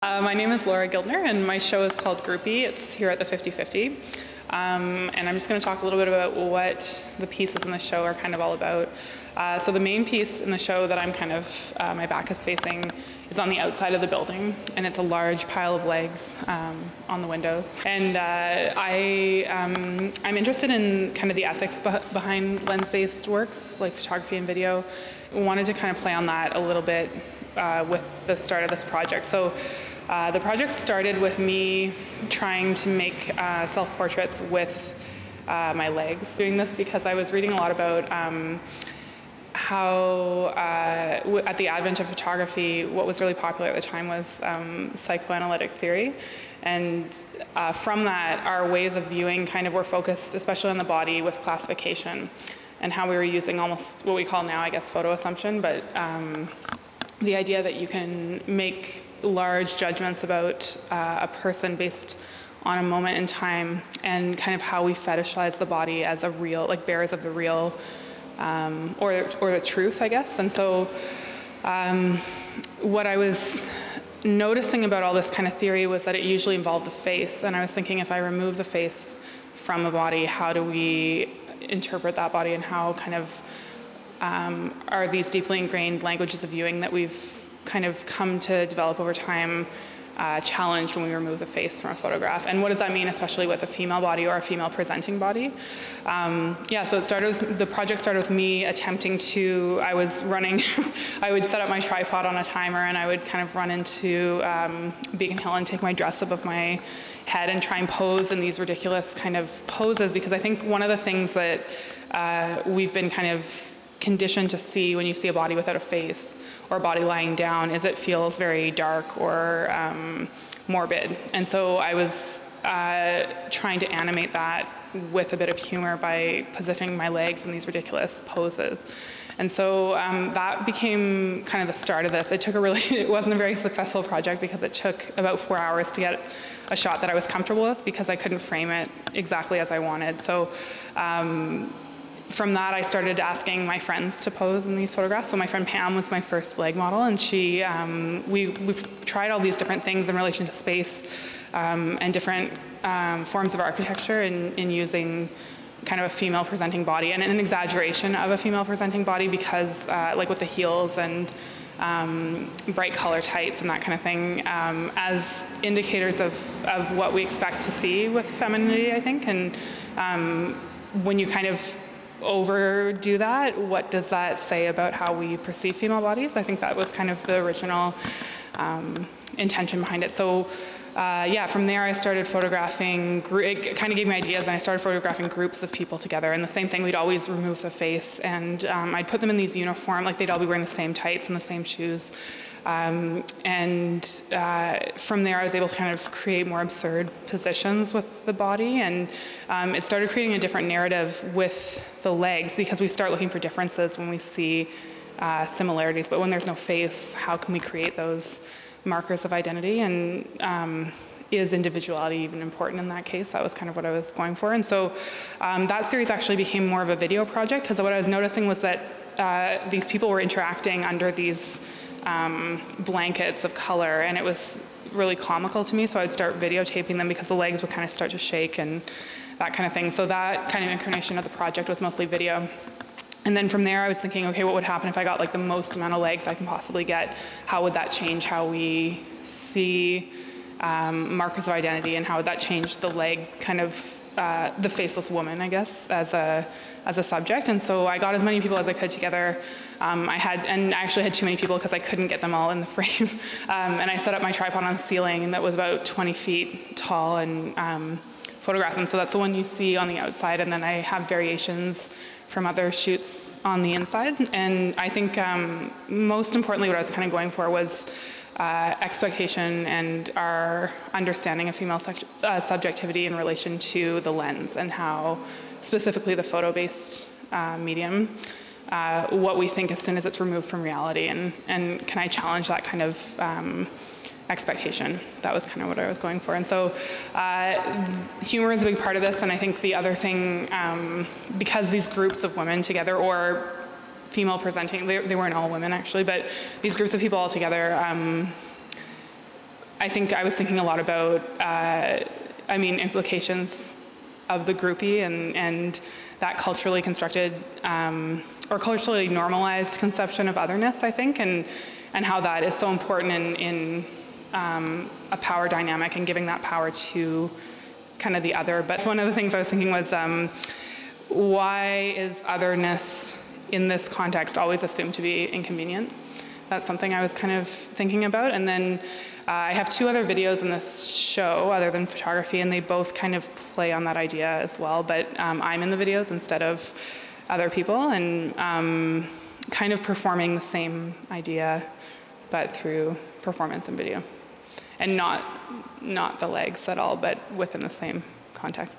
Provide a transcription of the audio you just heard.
My name is Gildner, and my show is called Groupie. It's here at the 50/50. And I'm just going to talk a little bit about what the pieces in the show are kind of all about. So the main piece in the show that I'm kind of, my back is facing, is on the outside of the building, and it's a large pile of legs on the windows. And I'm interested in kind of the ethics behind lens-based works, like photography and video. I wanted to kind of play on that a little bit with the start of this project. So the project started with me trying to make self-portraits with my legs. Doing this because I was reading a lot about how at the advent of photography, what was really popular at the time was psychoanalytic theory. And from that, our ways of viewing kind of were focused, especially on the body, with classification, and how we were using almost what we call now, I guess, photo assumption, but the idea that you can make large judgments about a person based on a moment in time, and kind of how we fetishize the body as a real, like bearers of the real, or the truth, I guess. And so what I was noticing about all this kind of theory was that it usually involved the face, and I was thinking, if I remove the face from a body, how do we interpret that body, and how kind of are these deeply ingrained languages of viewing that we've kind of come to develop over time challenged when we remove the face from a photograph? And what does that mean, especially with a female body or a female presenting body? Yeah, so the project started with me attempting to, I was running, I would set up my tripod on a timer, and I would kind of run into Beacon Hill and take my dress above my head and try and pose in these ridiculous kind of poses, because I think one of the things that we've been kind of conditioned to see when you see a body without a face, or a body lying down, is it feels very dark or morbid. And so I was trying to animate that with a bit of humor by positioning my legs in these ridiculous poses. And so that became kind of the start of this. It took it wasn't a very successful project, because it took about 4 hours to get a shot that I was comfortable with, because I couldn't frame it exactly as I wanted. So from that, I started asking my friends to pose in these photographs. So my friend Pam was my first leg model, and she, we tried all these different things in relation to space and different forms of architecture in using kind of a female presenting body, and an exaggeration of a female presenting body, because like with the heels and bright color tights and that kind of thing, as indicators of what we expect to see with femininity, I think. And when you kind of overdo that, what does that say about how we perceive female bodies? I think that was kind of the original intention behind it. So yeah, from there I started photographing, it kind of gave me ideas, and I started photographing groups of people together. And the same thing, we'd always remove the face, and I'd put them in these uniform, like they'd all be wearing the same tights and the same shoes. And from there I was able to kind of create more absurd positions with the body, and it started creating a different narrative with the legs, because we start looking for differences when we see similarities. But when there's no face, how can we create those markers of identity? And is individuality even important in that case? That was kind of what I was going for. And so that series actually became more of a video project, because what I was noticing was that these people were interacting under these blankets of color, and it was really comical to me. So I'd start videotaping them, because the legs would kind of start to shake and that kind of thing. So that kind of incarnation of the project was mostly video. And then from there I was thinking, okay, what would happen if I got like the most amount of legs I can possibly get? How would that change how we see markers of identity, and how would that change the leg, kind of the faceless woman, I guess, as a subject? And so I got as many people as I could together. I actually had too many people, because I couldn't get them all in the frame. And I set up my tripod on the ceiling that was about 20 feet tall, and photographed them. So that's the one you see on the outside, and then I have variations from other shoots on the inside. And I think most importantly, what I was kind of going for was expectation and our understanding of female subjectivity in relation to the lens, and how specifically the photo-based medium, what we think as soon as it's removed from reality, and can I challenge that kind of expectation? That was kind of what I was going for. And so humor is a big part of this, and I think the other thing, because these groups of women together, or female presenting, they weren't all women actually, but these groups of people all together, I think I was thinking a lot about, implications of the groupie and that culturally constructed or culturally normalized conception of otherness, I think, and how that is so important in a power dynamic and giving that power to kind of the other. But one of the things I was thinking was, why is otherness in this context always assumed to be inconvenient? That's something I was kind of thinking about. And then I have 2 other videos in this show other than photography, and they both kind of play on that idea as well. But I'm in the videos instead of other people, and kind of performing the same idea, but through performance and video. And not the legs at all, but within the same context.